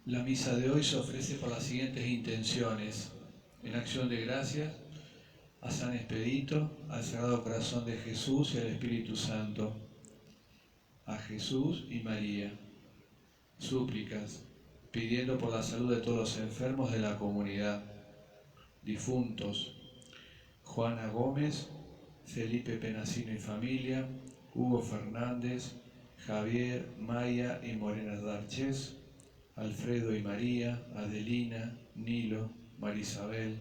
La misa de hoy se ofrece por las siguientes intenciones: en acción de gracias a San Expedito, al Sagrado Corazón de Jesús y al Espíritu Santo, a Jesús y María. Súplicas, pidiendo por la salud de todos los enfermos de la comunidad, difuntos: Juana Gómez, Felipe Penasino y familia, Hugo Fernández, Javier, Maya y Morena Darches, Alfredo y María, Adelina, Nilo, Marisabel,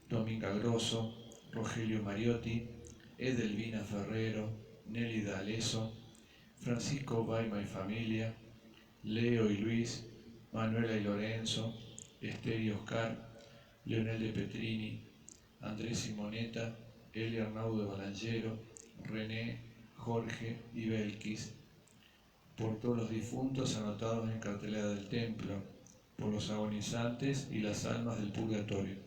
Dominga Grosso, Rogelio Mariotti, Edelvina Ferrero, Nelly D'Aleso, Francisco Baima y familia, Leo y Luis, Manuela y Lorenzo, Esther y Oscar, Leonel de Petrini, Andrés Simoneta, Eli Arnaudo de Balangero, René, Jorge y Belkis, por todos los difuntos anotados en cartelera del templo, por los agonizantes y las almas del purgatorio.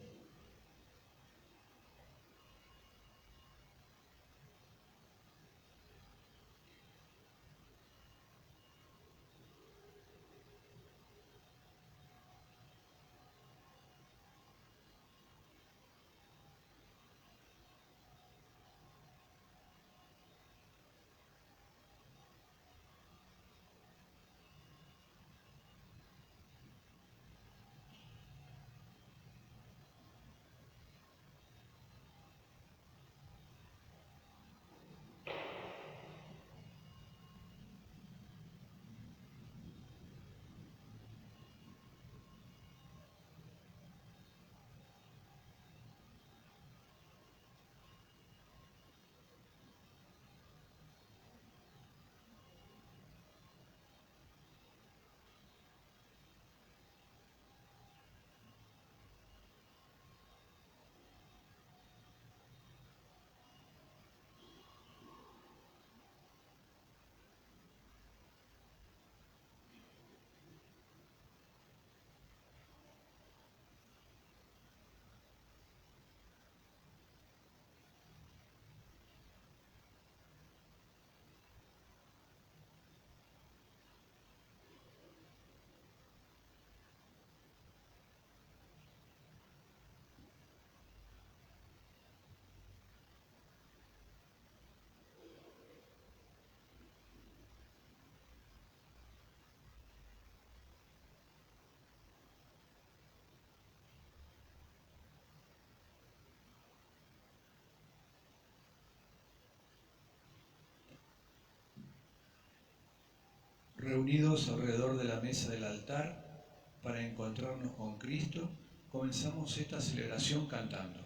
Reunidos alrededor de la mesa del altar para encontrarnos con Cristo, comenzamos esta celebración cantando.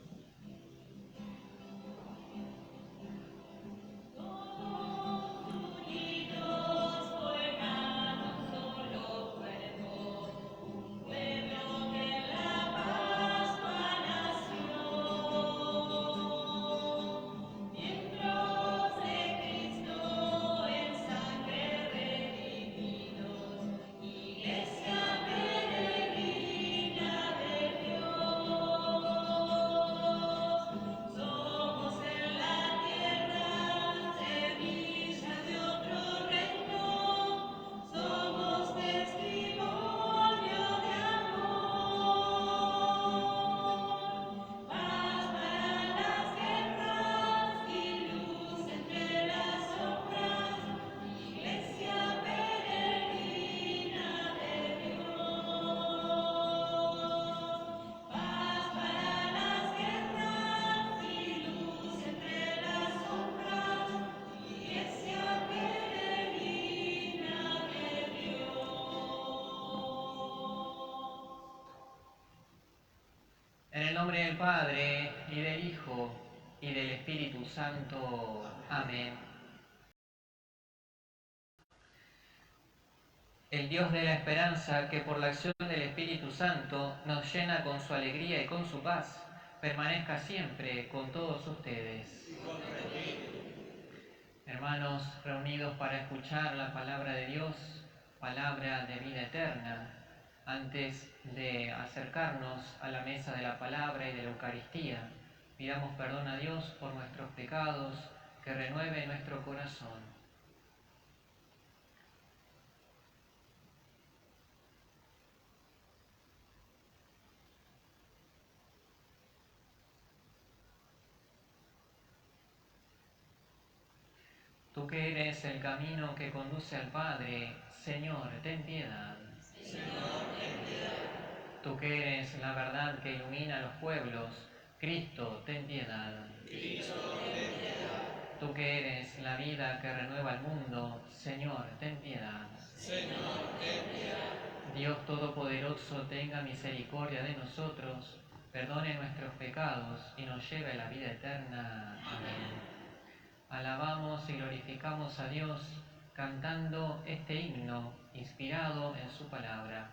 En el nombre del Padre, y del Hijo, y del Espíritu Santo. Amén. El Dios de la esperanza, que por la acción del Espíritu Santo nos llena con su alegría y con su paz, permanezca siempre con todos ustedes. Hermanos, reunidos para escuchar la palabra de Dios, palabra de vida eterna, antes de acercarnos a la mesa de la palabra y de la Eucaristía, pidamos perdón a Dios por nuestros pecados, que renueve nuestro corazón. Tú que eres el camino que conduce al Padre, Señor, ten piedad. Señor, ten piedad. Tú que eres la verdad que ilumina a los pueblos, Cristo, ten piedad. Cristo, ten piedad. Tú que eres la vida que renueva el mundo, Señor, ten piedad. Señor, ten piedad. Dios Todopoderoso, tenga misericordia de nosotros, perdone nuestros pecados y nos lleve a la vida eterna. Amén. Alabamos y glorificamos a Dios cantando este himno inspirado en su palabra.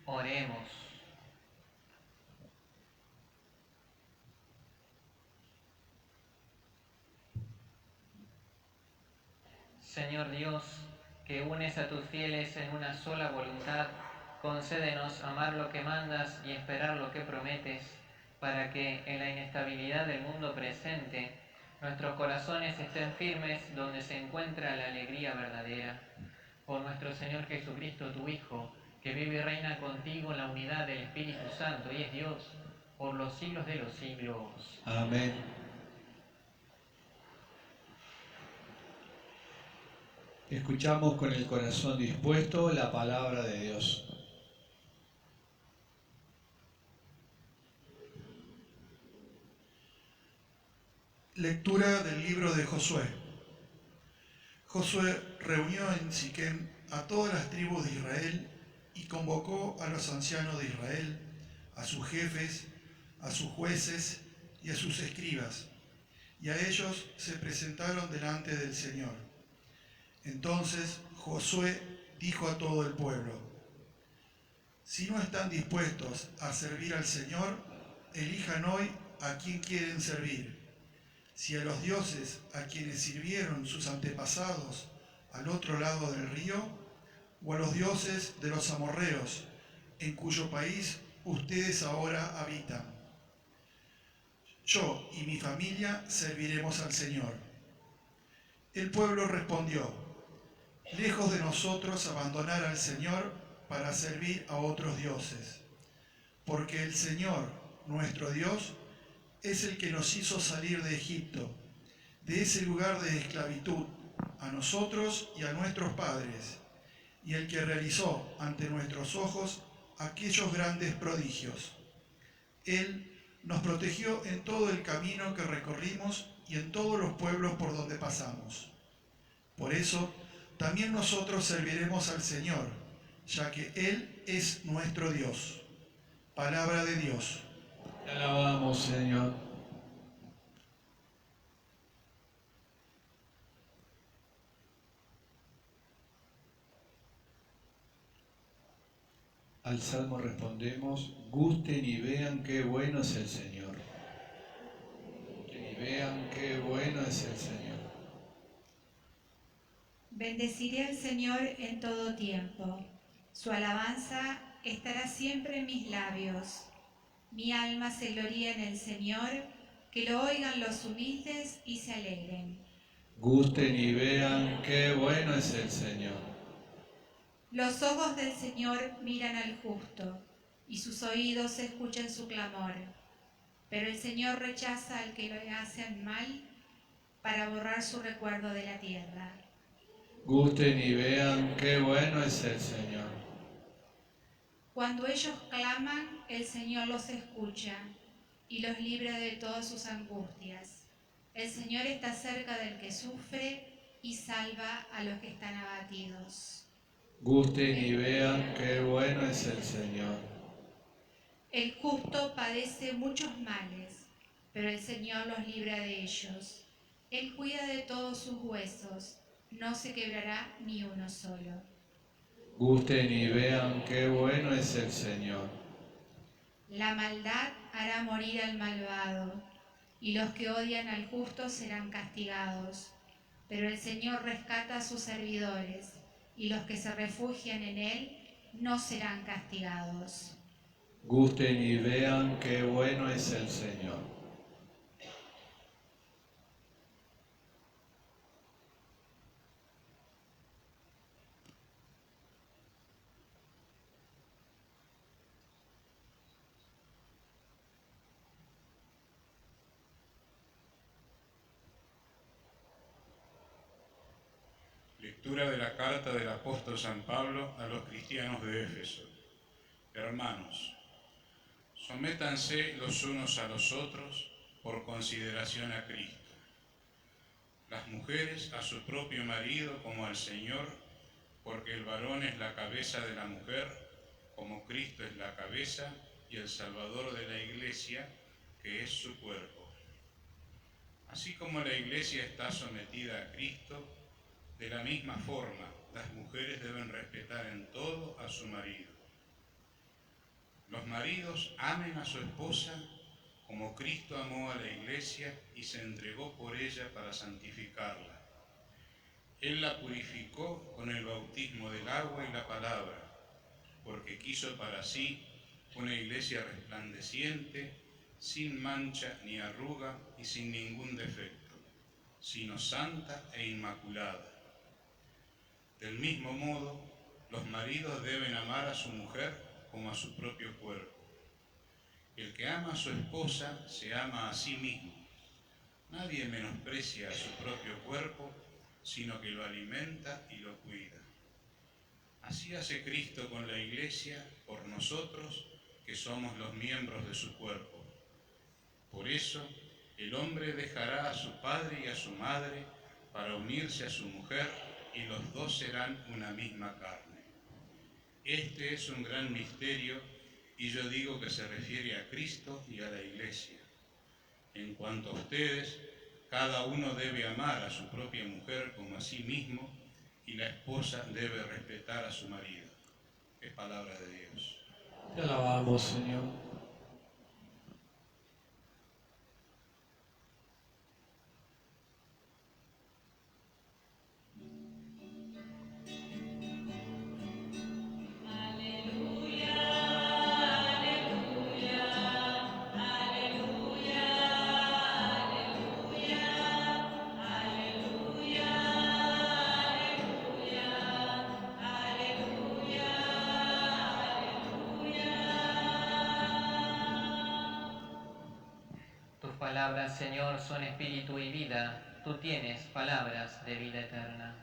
Oremos. Señor Dios, que unes a tus fieles en una sola voluntad, concédenos amar lo que mandas y esperar lo que prometes, para que en la inestabilidad del mundo presente nuestros corazones estén firmes donde se encuentra la alegría verdadera. Por nuestro Señor Jesucristo, tu Hijo, que vive y reina contigo en la unidad del Espíritu Santo y es Dios, por los siglos de los siglos. Amén. Escuchamos con el corazón dispuesto la palabra de Dios. Lectura del libro de Josué. Josué reunió en Siquem a todas las tribus de Israel y convocó a los ancianos de Israel, a sus jefes, a sus jueces y a sus escribas, y a ellos se presentaron delante del Señor. Entonces Josué dijo a todo el pueblo: si no están dispuestos a servir al Señor, elijan hoy a quién quieren servir. Si a los dioses a quienes sirvieron sus antepasados al otro lado del río, o a los dioses de los amorreos, en cuyo país ustedes ahora habitan. Yo y mi familia serviremos al Señor. El pueblo respondió: lejos de nosotros abandonar al Señor para servir a otros dioses, porque el Señor, nuestro Dios, es el que nos hizo salir de Egipto, de ese lugar de esclavitud, a nosotros y a nuestros padres, y el que realizó ante nuestros ojos aquellos grandes prodigios. Él nos protegió en todo el camino que recorrimos y en todos los pueblos por donde pasamos. Por eso, también nosotros serviremos al Señor, ya que Él es nuestro Dios. Palabra de Dios. Te alabamos, Señor. Al Salmo respondemos: gusten y vean qué bueno es el Señor. Gusten y vean qué bueno es el Señor. Bendeciré al Señor en todo tiempo. Su alabanza estará siempre en mis labios. Mi alma se gloría en el Señor, que lo oigan los humildes y se alegren. Gusten y vean qué bueno es el Señor. Los ojos del Señor miran al justo, y sus oídos escuchan su clamor. Pero el Señor rechaza al que le hacen mal para borrar su recuerdo de la tierra. Gusten y vean qué bueno es el Señor. Cuando ellos claman, el Señor los escucha y los libra de todas sus angustias. El Señor está cerca del que sufre y salva a los que están abatidos. Gusten y vean qué bueno es el Señor. El justo padece muchos males, pero el Señor los libra de ellos. Él cuida de todos sus huesos, no se quebrará ni uno solo. Gusten y vean qué bueno es el Señor. La maldad hará morir al malvado, y los que odian al justo serán castigados. Pero el Señor rescata a sus servidores, y los que se refugian en Él no serán castigados. Gusten y vean qué bueno es el Señor. Lectura de la carta del apóstol San Pablo a los cristianos de Éfeso. Hermanos, sométanse los unos a los otros por consideración a Cristo. Las mujeres a su propio marido como al Señor, porque el varón es la cabeza de la mujer, como Cristo es la cabeza y el Salvador de la Iglesia, que es su cuerpo. Así como la Iglesia está sometida a Cristo, de la misma forma, las mujeres deben respetar en todo a su marido. Los maridos amen a su esposa como Cristo amó a la Iglesia y se entregó por ella para santificarla. Él la purificó con el bautismo del agua y la palabra, porque quiso para sí una Iglesia resplandeciente, sin mancha ni arruga y sin ningún defecto, sino santa e inmaculada. Del mismo modo, los maridos deben amar a su mujer como a su propio cuerpo. El que ama a su esposa se ama a sí mismo. Nadie menosprecia a su propio cuerpo, sino que lo alimenta y lo cuida. Así hace Cristo con la Iglesia por nosotros, que somos los miembros de su cuerpo. Por eso, el hombre dejará a su padre y a su madre para unirse a su mujer, y los dos serán una misma carne. Este es un gran misterio, y yo digo que se refiere a Cristo y a la Iglesia. En cuanto a ustedes, cada uno debe amar a su propia mujer como a sí mismo, y la esposa debe respetar a su marido. Es palabra de Dios. Te alabamos, Señor. Palabras, Señor, son espíritu y vida. Tú tienes palabras de vida eterna.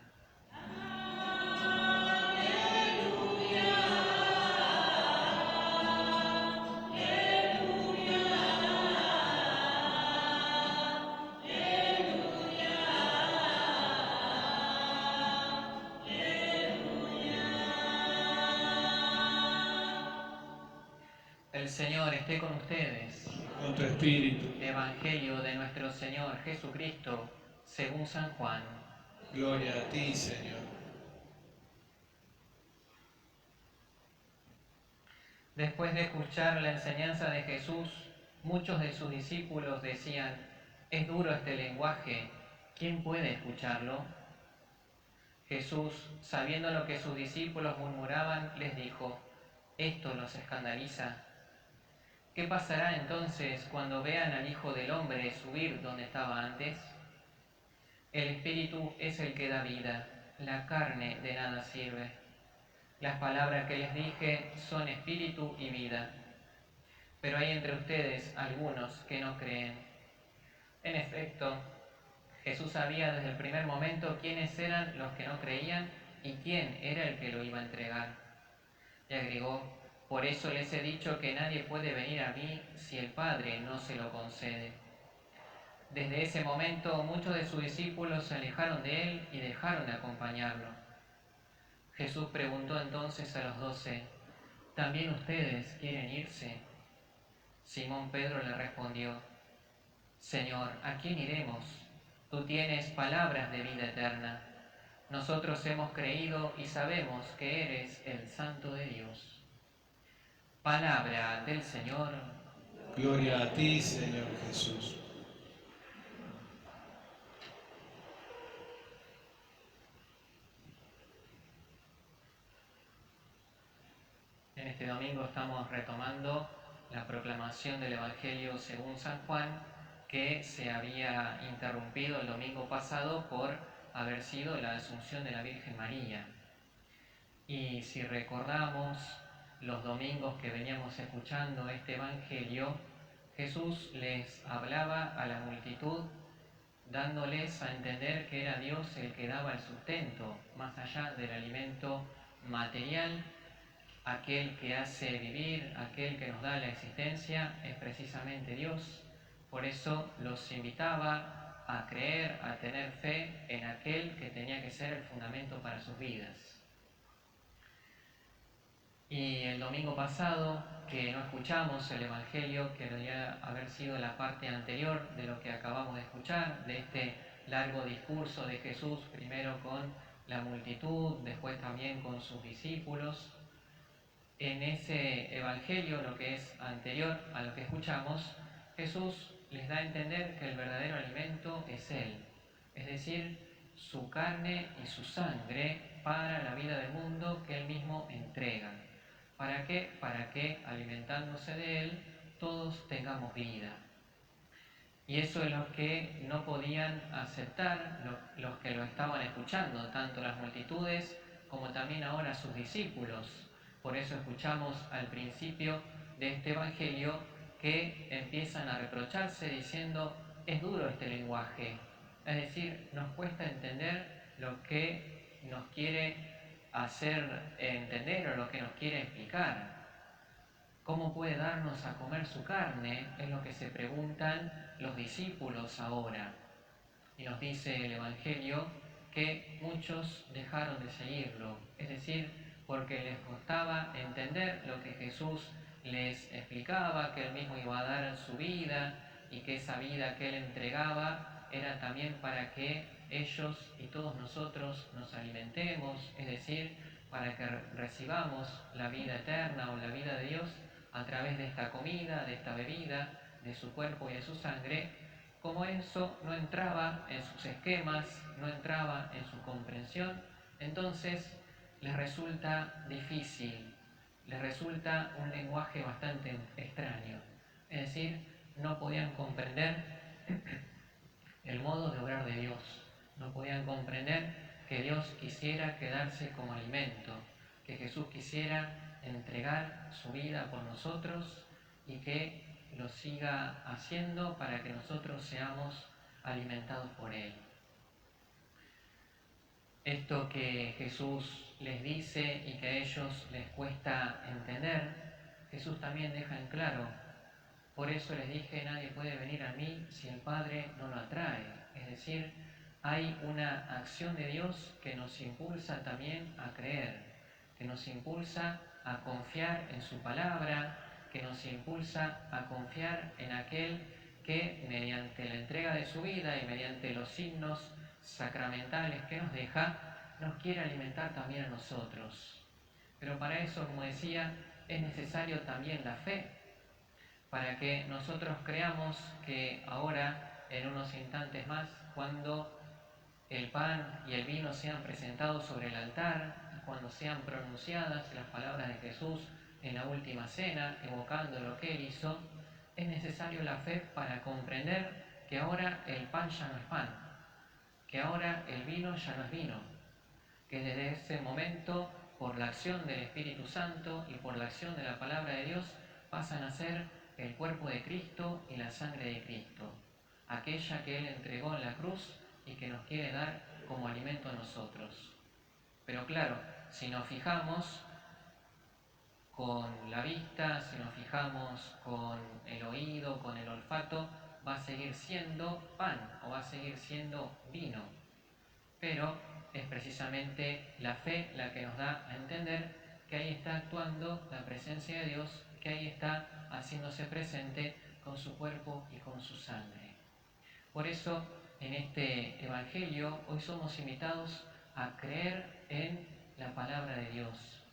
Señor esté con ustedes. Con tu espíritu. Evangelio de nuestro Señor Jesucristo, según San Juan. Gloria a ti, Señor. Después de escuchar la enseñanza de Jesús, muchos de sus discípulos decían: es duro este lenguaje, ¿quién puede escucharlo? Jesús, sabiendo lo que sus discípulos murmuraban, les dijo: ¿esto los escandaliza? ¿Qué pasará entonces cuando vean al Hijo del Hombre subir donde estaba antes? El Espíritu es el que da vida, la carne de nada sirve. Las palabras que les dije son espíritu y vida. Pero hay entre ustedes algunos que no creen. En efecto, Jesús sabía desde el primer momento quiénes eran los que no creían y quién era el que lo iba a entregar. Y agregó: por eso les he dicho que nadie puede venir a mí si el Padre no se lo concede. Desde ese momento muchos de sus discípulos se alejaron de él y dejaron de acompañarlo. Jesús preguntó entonces a los 12: ¿también ustedes quieren irse? Simón Pedro le respondió: Señor, ¿a quién iremos? Tú tienes palabras de vida eterna. Nosotros hemos creído y sabemos que eres el Santo de Dios. Palabra del Señor. Gloria a ti, Señor Jesús. En este domingo estamos retomando la proclamación del Evangelio según San Juan, que se había interrumpido el domingo pasado por haber sido la Asunción de la Virgen María. Y si recordamos los domingos que veníamos escuchando este Evangelio, Jesús les hablaba a la multitud dándoles a entender que era Dios el que daba el sustento, más allá del alimento material. Aquel que hace vivir, aquel que nos da la existencia, es precisamente Dios. Por eso los invitaba a creer, a tener fe en aquel que tenía que ser el fundamento para sus vidas. Y el domingo pasado, que no escuchamos el Evangelio, que debería haber sido la parte anterior de lo que acabamos de escuchar, de este largo discurso de Jesús, primero con la multitud, después también con sus discípulos. En ese Evangelio, lo que es anterior a lo que escuchamos, Jesús les da a entender que el verdadero alimento es Él, es decir, su carne y su sangre para la vida del mundo que Él mismo entrega. ¿Para qué? Para que, alimentándose de Él, todos tengamos vida. Y eso es lo que no podían aceptar los que lo estaban escuchando, tanto las multitudes como también ahora sus discípulos. Por eso escuchamos al principio de este Evangelio que empiezan a reprocharse diciendo: es duro este lenguaje. Es decir, nos cuesta entender lo que nos quiere hacer entender o lo que nos quiere explicar. ¿Cómo puede darnos a comer su carne? Es lo que se preguntan los discípulos ahora. Y nos dice el Evangelio que muchos dejaron de seguirlo, es decir, porque les costaba entender lo que Jesús les explicaba, que Él mismo iba a dar su vida y que esa vida que Él entregaba era también para que ellos y todos nosotros nos alimentemos, es decir, para que recibamos la vida eterna o la vida de Dios a través de esta comida, de esta bebida, de su cuerpo y de su sangre. Como eso no entraba en sus esquemas, no entraba en su comprensión, entonces les resulta difícil, les resulta un lenguaje bastante extraño. Es decir, no podían comprender el modo de obrar de Dios, no podían comprender que Dios quisiera quedarse como alimento, que Jesús quisiera entregar su vida por nosotros y que lo siga haciendo para que nosotros seamos alimentados por Él. Esto que Jesús les dice y que a ellos les cuesta entender, Jesús también deja en claro. Por eso les dije: nadie puede venir a mí si el Padre no lo atrae. Es decir, hay una acción de Dios que nos impulsa también a creer, que nos impulsa a confiar en su palabra, que nos impulsa a confiar en aquel que mediante la entrega de su vida y mediante los signos sacramentales que nos deja, nos quiere alimentar también a nosotros. Pero para eso, como decía, es necesario también la fe, para que nosotros creamos que ahora, en unos instantes más, cuando el pan y el vino sean presentados sobre el altar, cuando sean pronunciadas las palabras de Jesús en la última cena, evocando lo que Él hizo, es necesario la fe para comprender que ahora el pan ya no es pan, que ahora el vino ya no es vino, que desde ese momento, por la acción del Espíritu Santo y por la acción de la palabra de Dios, pasan a ser el cuerpo de Cristo y la sangre de Cristo, aquella que Él entregó en la cruz y que nos quiere dar como alimento a nosotros. Pero claro, si nos fijamos con la vista, si nos fijamos con el oído, con el olfato, va a seguir siendo pan o va a seguir siendo vino. Pero es precisamente la fe la que nos da a entender que ahí está actuando la presencia de Dios, que ahí está haciéndose presente con su cuerpo y con su sangre. Por eso, en este Evangelio, hoy somos invitados a creer en la palabra de Dios,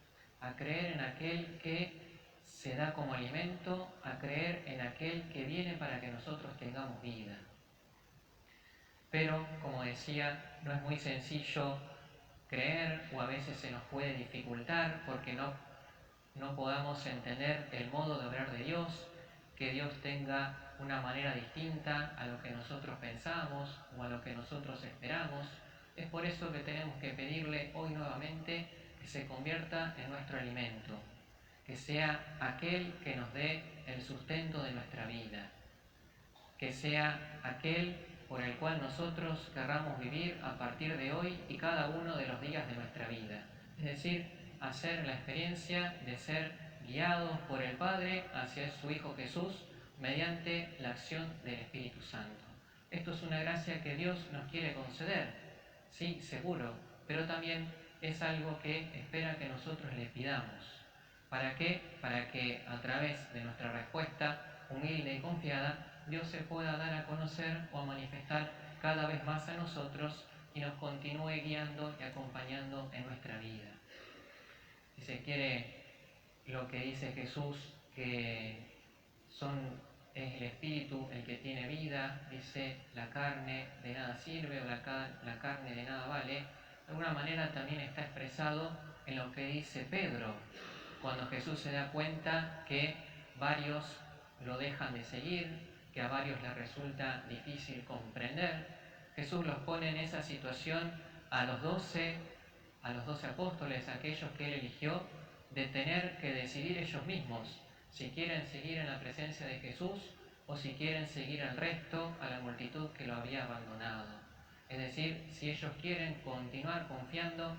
a creer en aquel que se da como alimento, a creer en aquel que viene para que nosotros tengamos vida. Pero, como decía, no es muy sencillo creer o a veces se nos puede dificultar porque no podamos entender el modo de obrar de Dios, que Dios tenga una manera distinta a lo que nosotros pensamos o a lo que nosotros esperamos. Es por eso que tenemos que pedirle hoy nuevamente que se convierta en nuestro alimento, que sea aquel que nos dé el sustento de nuestra vida, que sea aquel por el cual nosotros querramos vivir a partir de hoy y cada uno de los días de nuestra vida. Es decir, hacer la experiencia de ser guiados por el Padre hacia su Hijo Jesús mediante la acción del Espíritu Santo. Esto es una gracia que Dios nos quiere conceder, sí, seguro, pero también es algo que espera que nosotros le pidamos. ¿Para qué? Para que a través de nuestra respuesta humilde y confiada, Dios se pueda dar a conocer o a manifestar cada vez más a nosotros y nos continúe guiando y acompañando en nuestra vida. Si se quiere, lo que dice Jesús, que es el Espíritu el que tiene vida, dice la carne de nada sirve o la carne de nada vale, de alguna manera también está expresado en lo que dice Pedro, cuando Jesús se da cuenta que varios lo dejan de seguir, que a varios les resulta difícil comprender. Jesús los pone en esa situación a los 12 apóstoles, aquellos que Él eligió, de tener que decidir ellos mismos si quieren seguir en la presencia de Jesús o si quieren seguir al resto, a la multitud que lo había abandonado. Es decir, si ellos quieren continuar confiando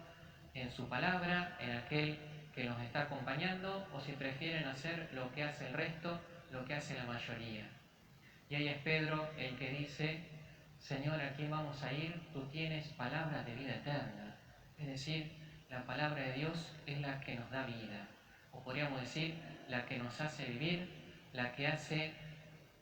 en su palabra, en aquel que los está acompañando, o si prefieren hacer lo que hace el resto, lo que hace la mayoría. Y ahí es Pedro el que dice: Señor, ¿a quién vamos a ir? Tú tienes palabras de vida eterna. Es decir, la palabra de Dios es la que nos da vida, o podríamos decir, la que nos hace vivir, la que hace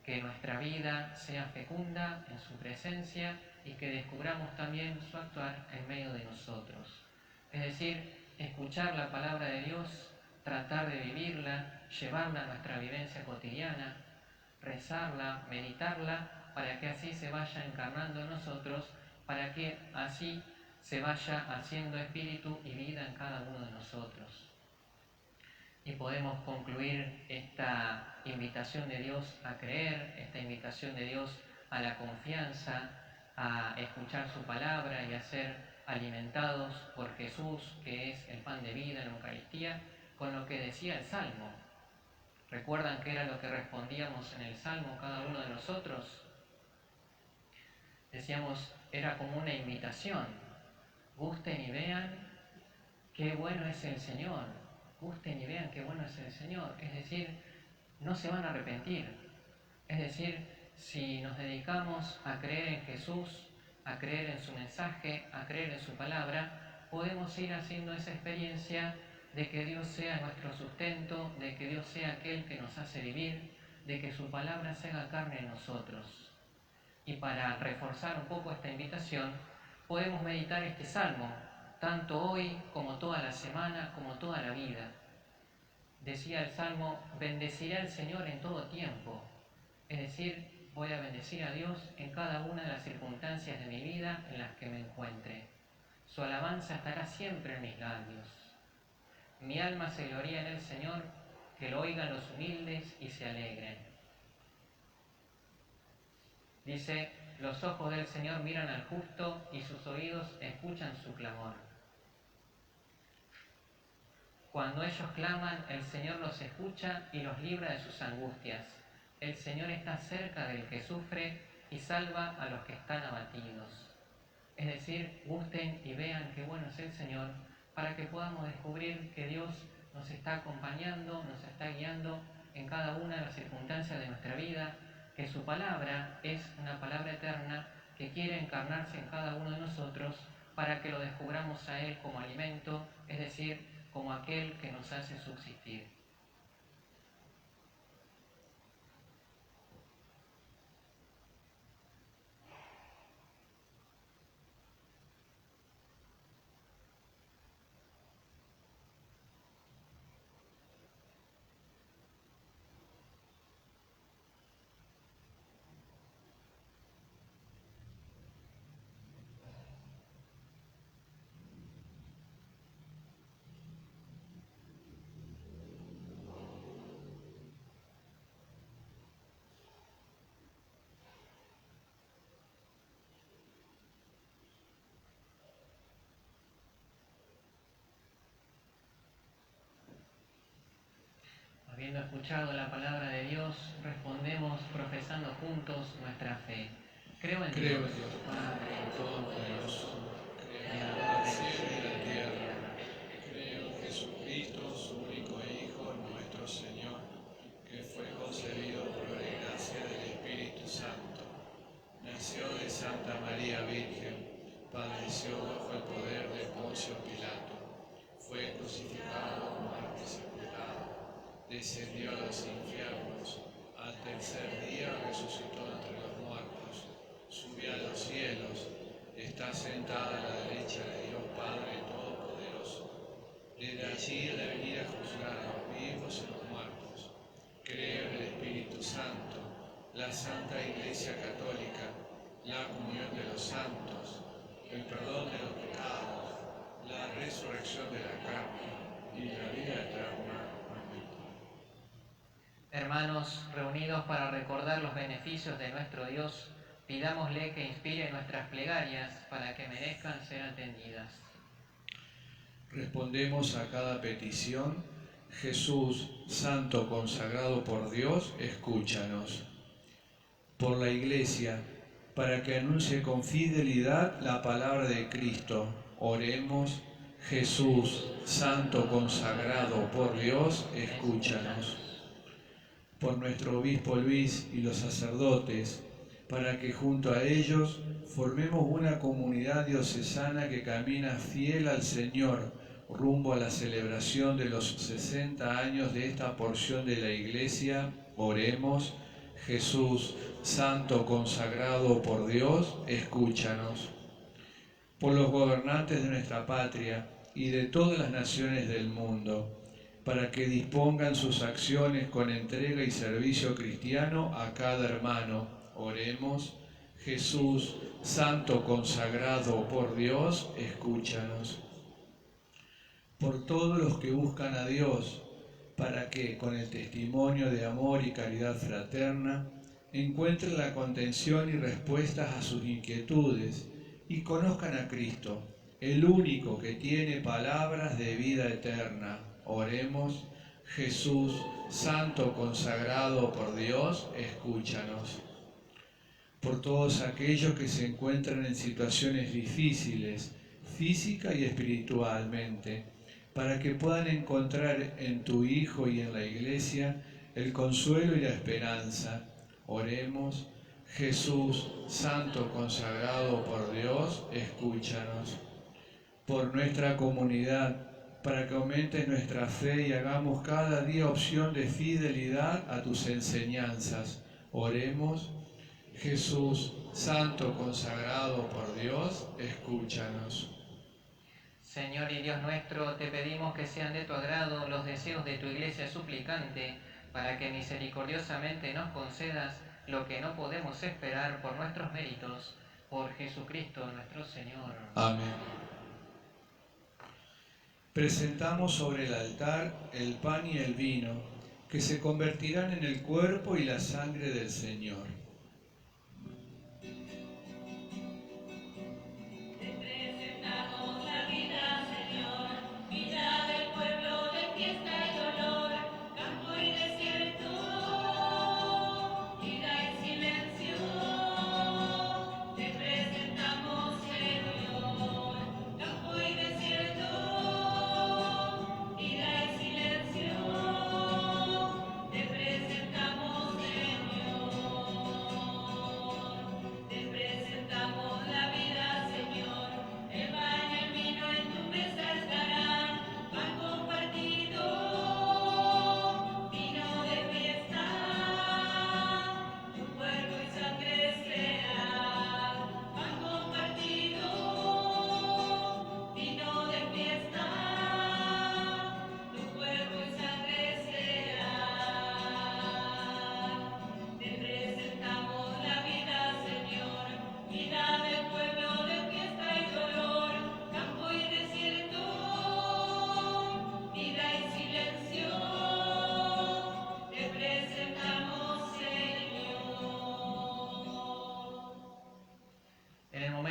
que nuestra vida sea fecunda en su presencia y que descubramos también su actuar en medio de nosotros. Es decir, escuchar la palabra de Dios, tratar de vivirla, llevarla a nuestra vivencia cotidiana, rezarla, meditarla, para que así se vaya encarnando en nosotros, para que así se vaya haciendo espíritu y vida en cada uno de nosotros. Y podemos concluir esta invitación de Dios a creer, esta invitación de Dios a la confianza, a escuchar su palabra y a ser alimentados por Jesús, que es el pan de vida en la Eucaristía, con lo que decía el Salmo. ¿Recuerdan qué era lo que respondíamos en el Salmo cada uno de nosotros? Decíamos, era como una invitación. Gusten y vean qué bueno es el Señor. Gusten y vean qué bueno es el Señor. Es decir, no se van a arrepentir. Es decir, si nos dedicamos a creer en Jesús, a creer en su mensaje, a creer en su palabra, podemos ir haciendo esa experiencia de que Dios sea nuestro sustento, de que Dios sea aquel que nos hace vivir, de que su palabra se haga carne en nosotros. Y para reforzar un poco esta invitación, podemos meditar este salmo, tanto hoy como toda la semana, como toda la vida. Decía el salmo, bendeciré al Señor en todo tiempo, es decir, voy a bendecir a Dios en cada una de las circunstancias de mi vida en las que me encuentre. Su alabanza estará siempre en mis labios. Mi alma se gloría en el Señor, que lo oigan los humildes y se alegren. Dice, los ojos del Señor miran al justo y sus oídos escuchan su clamor. Cuando ellos claman, el Señor los escucha y los libra de sus angustias. El Señor está cerca del que sufre y salva a los que están abatidos. Es decir, gusten y vean qué bueno es el Señor, para que podamos descubrir que Dios nos está acompañando, nos está guiando en cada una de las circunstancias de nuestra vida, que su palabra es una palabra eterna que quiere encarnarse en cada uno de nosotros para que lo descubramos a Él como alimento, es decir, como aquel que nos hace subsistir. Habiendo escuchado la palabra de Dios, respondemos profesando juntos nuestra fe. Creo en Dios, Padre Todopoderoso, Creador del cielo y de la tierra. Creo en Jesucristo, su único Hijo, nuestro Señor, que fue concebido por la gracia del Espíritu Santo. Nació de Santa María Virgen, padeció bajo el poder de Poncio Pilato, fue crucificado, muerto y sepultado, descendió a los infiernos, al tercer día resucitó entre los muertos, subió a los cielos, está sentada a la derecha de Dios Padre Todopoderoso. Desde allí ha de venir a juzgar a los vivos y los muertos. Creo en el Espíritu Santo, la Santa Iglesia Católica, la comunión de los santos, el perdón de los pecados, la resurrección de la carne y la vida eterna. Amén. Hermanos, reunidos para recordar los beneficios de nuestro Dios, pidámosle que inspire nuestras plegarias para que merezcan ser atendidas. Respondemos a cada petición. Jesús, santo consagrado por Dios, escúchanos. Por la Iglesia, para que anuncie con fidelidad la palabra de Cristo, oremos. Jesús, santo consagrado por Dios, escúchanos. Por nuestro obispo Luis y los sacerdotes, para que junto a ellos formemos una comunidad diocesana que camina fiel al Señor rumbo a la celebración de los 60 años de esta porción de la Iglesia, oremos. Jesús, santo consagrado por Dios, escúchanos. Por los gobernantes de nuestra patria y de todas las naciones del mundo, para que dispongan sus acciones con entrega y servicio cristiano a cada hermano, oremos. Jesús, santo consagrado por Dios, escúchanos. Por todos los que buscan a Dios, para que, con el testimonio de amor y caridad fraterna, encuentren la contención y respuestas a sus inquietudes y conozcan a Cristo, el único que tiene palabras de vida eterna. Oremos. Jesús, santo consagrado por Dios, escúchanos. Por todos aquellos que se encuentran en situaciones difíciles, física y espiritualmente, para que puedan encontrar en tu Hijo y en la Iglesia el consuelo y la esperanza. Oremos. Jesús, santo consagrado por Dios, escúchanos. Por nuestra comunidad, para que aumente nuestra fe y hagamos cada día opción de fidelidad a tus enseñanzas. Oremos. Jesús, santo consagrado por Dios, escúchanos. Señor y Dios nuestro, te pedimos que sean de tu agrado los deseos de tu Iglesia suplicante, para que misericordiosamente nos concedas lo que no podemos esperar por nuestros méritos, por Jesucristo nuestro Señor. Amén. Presentamos sobre el altar el pan y el vino, que se convertirán en el cuerpo y la sangre del Señor.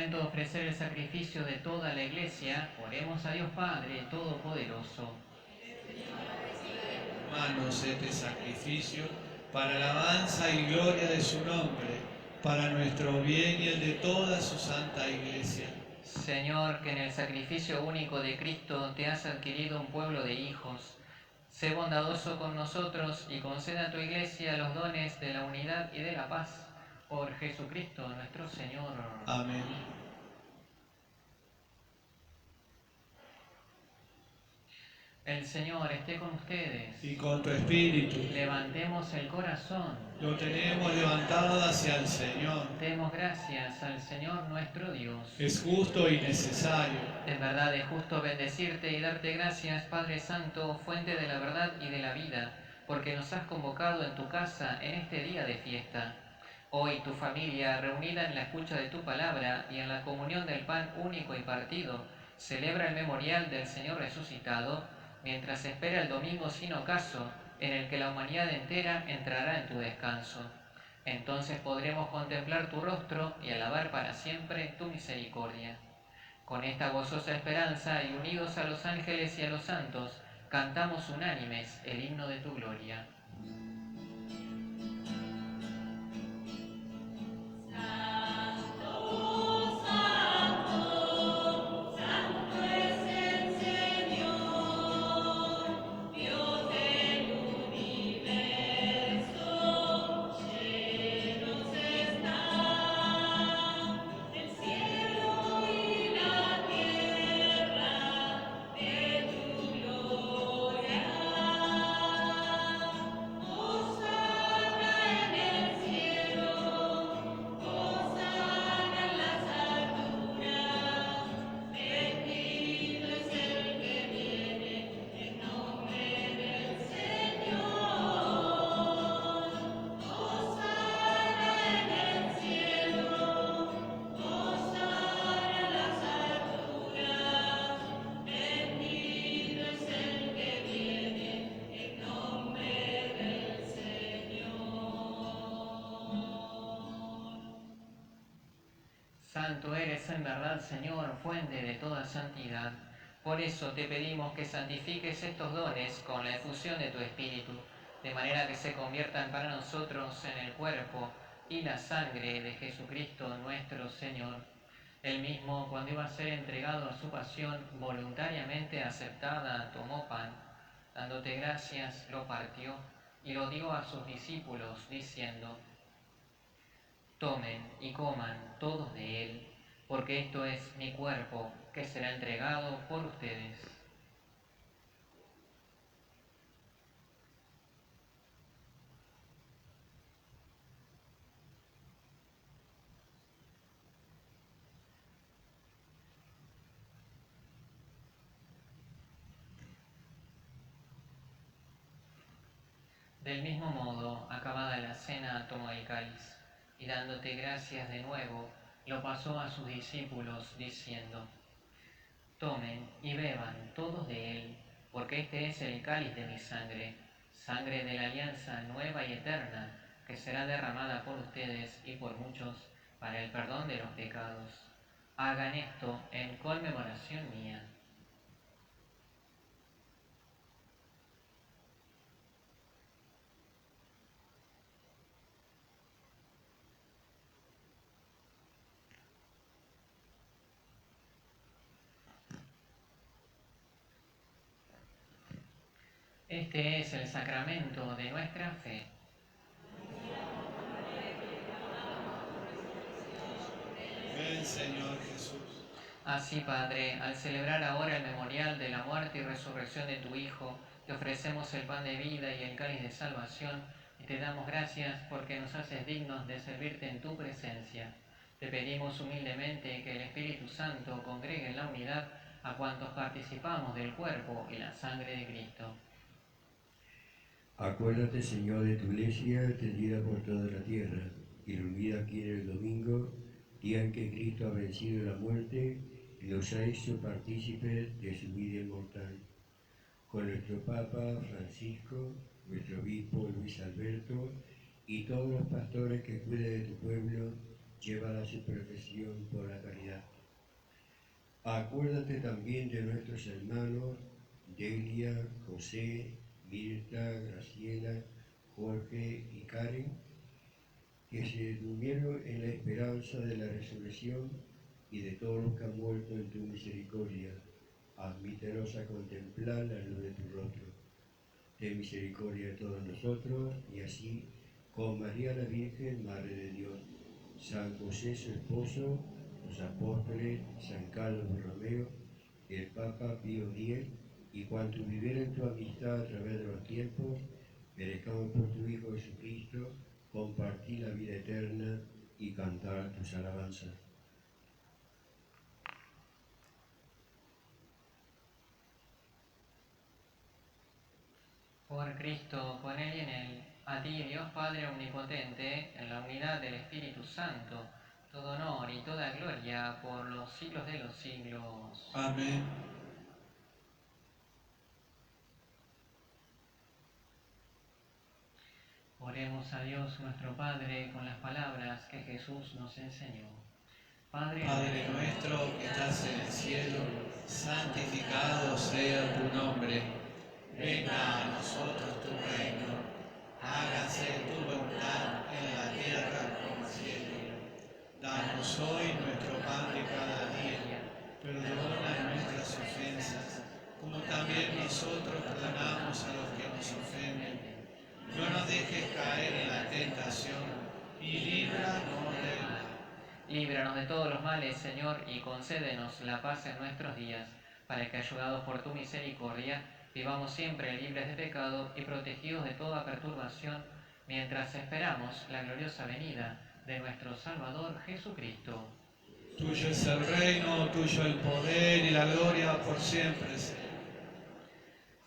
De ofrecer el sacrificio de toda la Iglesia, oremos a Dios Padre Todopoderoso. Manos este sacrificio para alabanza y gloria de su nombre, para nuestro bien y el de toda su santa Iglesia. Señor, que en el sacrificio único de Cristo te has adquirido un pueblo de hijos, sé bondadoso con nosotros y conceda a tu Iglesia los dones de la unidad y de la paz. Por Jesucristo nuestro Señor. Amén. El Señor esté con ustedes. Y con tu espíritu. Levantemos el corazón. Lo tenemos levantado hacia el Señor. Demos gracias al Señor nuestro Dios. Es justo y necesario. En verdad es justo bendecirte y darte gracias, Padre Santo, fuente de la verdad y de la vida, porque nos has convocado en tu casa en este día de fiesta. Hoy tu familia, reunida en la escucha de tu palabra y en la comunión del pan único y partido, celebra el memorial del Señor resucitado, mientras espera el domingo sin ocaso, en el que la humanidad entera entrará en tu descanso. Entonces podremos contemplar tu rostro y alabar para siempre tu misericordia. Con esta gozosa esperanza y unidos a los ángeles y a los santos, cantamos unánimes el himno de tu gloria. Santo eres en verdad, Señor, fuente de toda santidad. Por eso te pedimos que santifiques estos dones con la efusión de tu Espíritu, de manera que se conviertan para nosotros en el cuerpo y la sangre de Jesucristo nuestro Señor. Él mismo, cuando iba a ser entregado a su pasión, voluntariamente aceptada, tomó pan, dándote gracias, lo partió y lo dio a sus discípulos, diciendo: tomen y coman todos de él, porque esto es mi cuerpo, que será entregado por ustedes. Del mismo modo, acabada la cena, tomó el cáliz, y dándote gracias de nuevo, lo pasó a sus discípulos, diciendo: Tomen y beban todos de él, porque este es el cáliz de mi sangre, sangre de la alianza nueva y eterna, que será derramada por ustedes y por muchos para el perdón de los pecados. Hagan esto en conmemoración mía. Este es el sacramento de nuestra fe. Ven, Señor Jesús. Así, Padre, al celebrar ahora el memorial de la muerte y resurrección de tu Hijo, te ofrecemos el pan de vida y el cáliz de salvación, y te damos gracias porque nos haces dignos de servirte en tu presencia. Te pedimos humildemente que el Espíritu Santo congregue en la unidad a cuantos participamos del cuerpo y la sangre de Cristo. Acuérdate, Señor, de tu iglesia extendida por toda la tierra y reunida aquí en el domingo, día en que Cristo ha vencido la muerte y nos ha hecho partícipes de su vida inmortal. Con nuestro Papa Francisco, nuestro obispo Luis Alberto y todos los pastores que cuidan de tu pueblo, llévala a su perfección por la caridad. Acuérdate también de nuestros hermanos Delia, José, Mirta, Graciela, Jorge y Karen, que se durmieron en la esperanza de la resurrección, y de todos los que han muerto en tu misericordia. Admítenos a contemplar la luz de tu rostro. Ten misericordia de todos nosotros, y así, con María la Virgen, Madre de Dios, San José su esposo, los apóstoles, San Carlos Borromeo, el Papa Pío X, y cuantos vivieron en tu amistad a través de los tiempos, merezcamos por tu Hijo Jesucristo compartir la vida eterna y cantar tus alabanzas. Por Cristo, con Él y en Él, a ti, Dios Padre Omnipotente, en la unidad del Espíritu Santo, todo honor y toda gloria por los siglos de los siglos. Amén. Oremos a Dios nuestro Padre con las palabras que Jesús nos enseñó. Padre nuestro que estás en el cielo, santificado sea tu nombre. Venga a nosotros tu reino. Hágase tu voluntad en la tierra como en el cielo. Danos hoy nuestro pan de cada día. Perdona nuestras ofensas, como también nosotros perdonamos a los que nos ofenden. No nos dejes caer en la tentación y líbranos del mal. Líbranos de todos los males, Señor, y concédenos la paz en nuestros días, para que, ayudados por tu misericordia, vivamos siempre libres de pecado y protegidos de toda perturbación, mientras esperamos la gloriosa venida de nuestro Salvador Jesucristo. Tuyo es el reino, tuyo el poder y la gloria por siempre, Señor.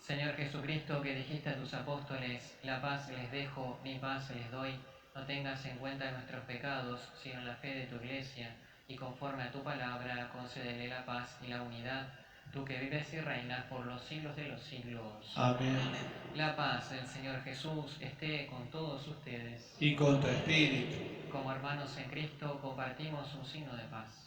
Señor Jesucristo, que dijiste a tus apóstoles: la paz les dejo, mi paz les doy, no tengas en cuenta nuestros pecados, sino la fe de tu Iglesia, y conforme a tu palabra, concédele la paz y la unidad, tú que vives y reinas por los siglos de los siglos. Amén. La paz del Señor Jesús esté con todos ustedes. Y con tu espíritu. Como hermanos en Cristo, compartimos un signo de paz.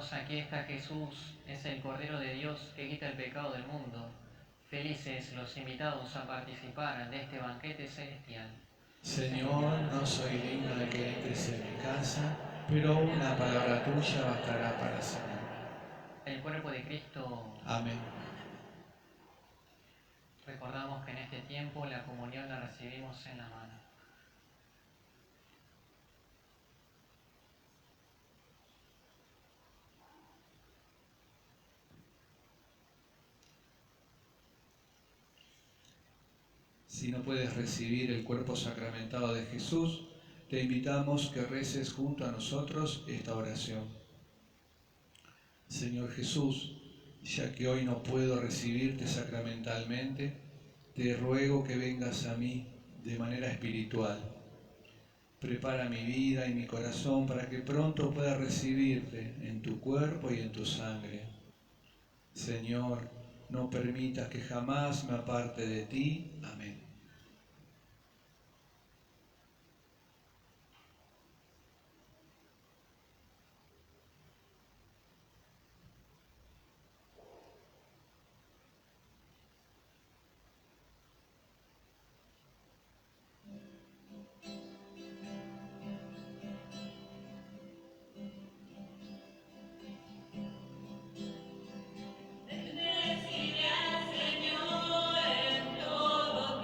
Proclamamos: aquí está Jesús, es el Cordero de Dios que quita el pecado del mundo. Felices los invitados a participar de este banquete celestial. Señor, no soy digno de que entres en mi casa, pero una palabra tuya bastará para sanar. El cuerpo de Cristo. Amén. Recordamos que en este tiempo la comunión la recibimos en la mano. Si no puedes recibir el cuerpo sacramentado de Jesús, te invitamos que reces junto a nosotros esta oración. Señor Jesús, ya que hoy no puedo recibirte sacramentalmente, te ruego que vengas a mí de manera espiritual. Prepara mi vida y mi corazón para que pronto pueda recibirte en tu cuerpo y en tu sangre. Señor, no permitas que jamás me aparte de ti. Amén. Bendeciré al Señor en todo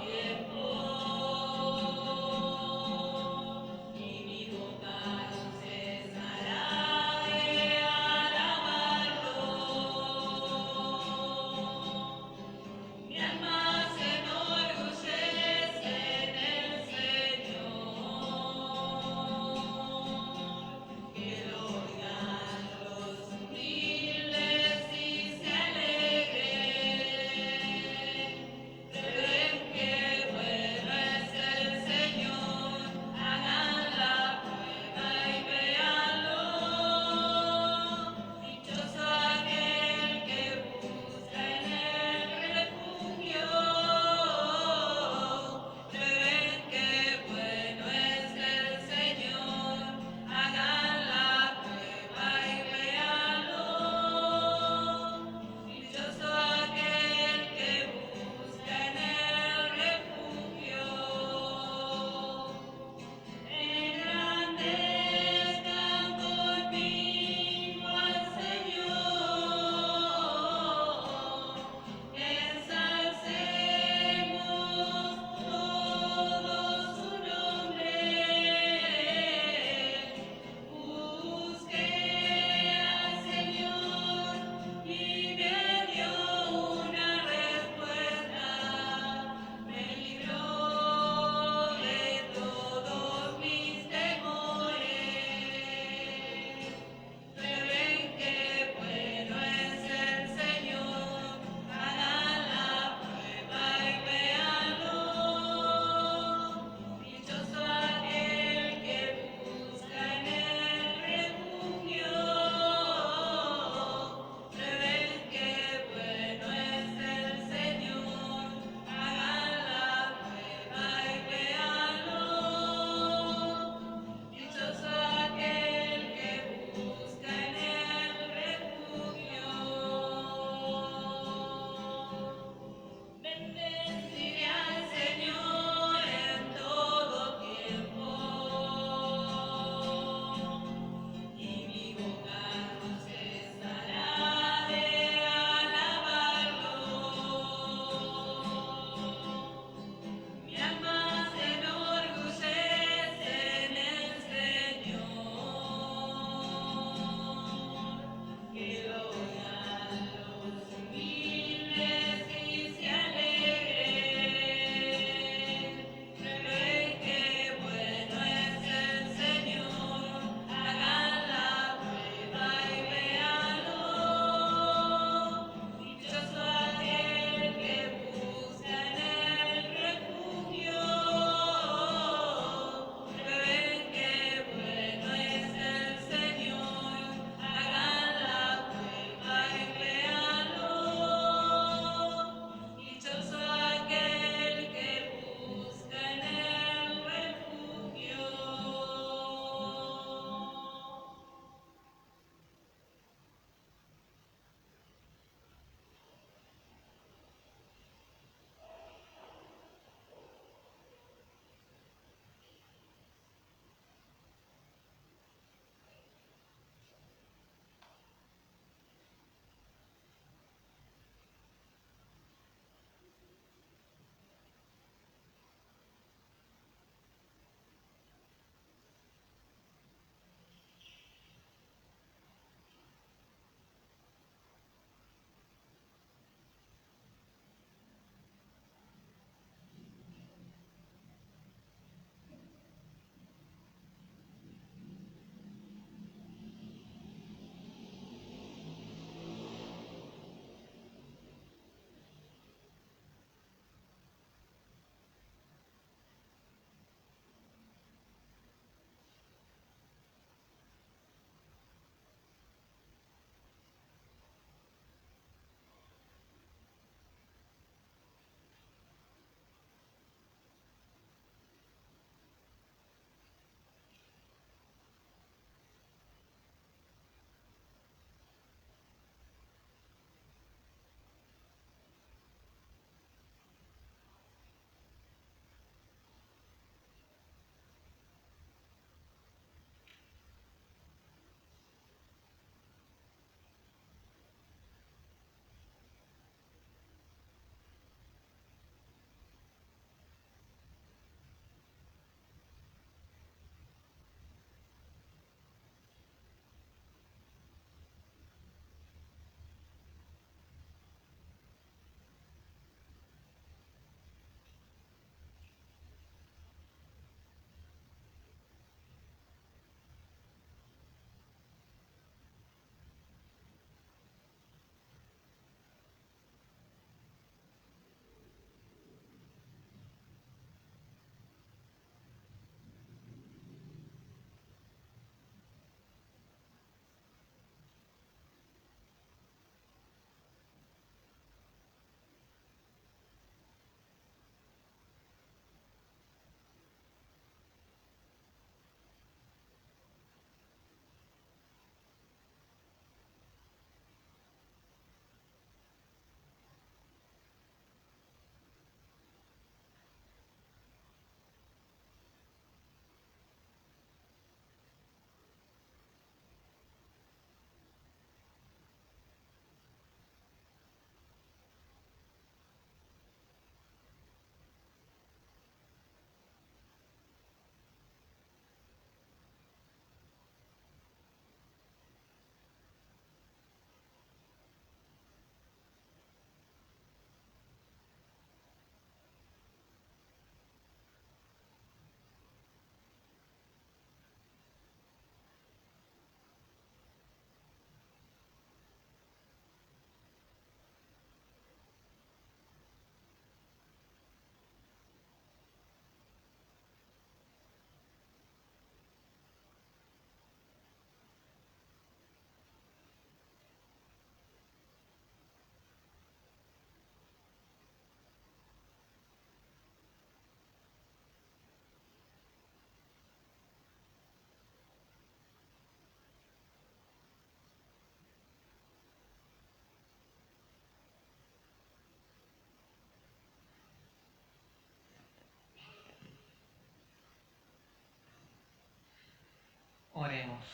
Oremos.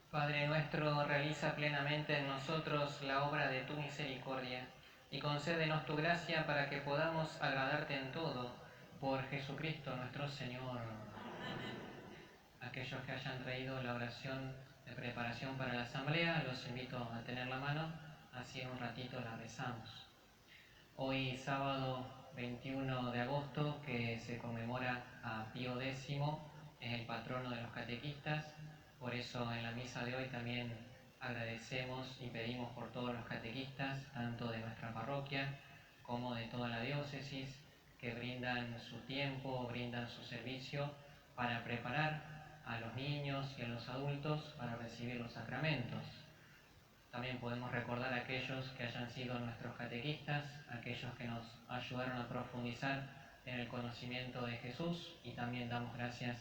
Padre nuestro, realiza plenamente en nosotros la obra de tu misericordia y concédenos tu gracia para que podamos agradarte en todo, por Jesucristo nuestro Señor. Aquellos que hayan traído la oración de preparación para la asamblea, los invito a tener la mano, así en un ratito la rezamos. Hoy sábado 21 de agosto, que se conmemora a Pío X, es el patrono de los catequistas. Por eso en la misa de hoy también agradecemos y pedimos por todos los catequistas, tanto de nuestra parroquia como de toda la diócesis, que brindan su tiempo, brindan su servicio para preparar a los niños y a los adultos para recibir los sacramentos. También podemos recordar a aquellos que hayan sido nuestros catequistas, aquellos que nos ayudaron a profundizar en el conocimiento de Jesús, y también damos gracias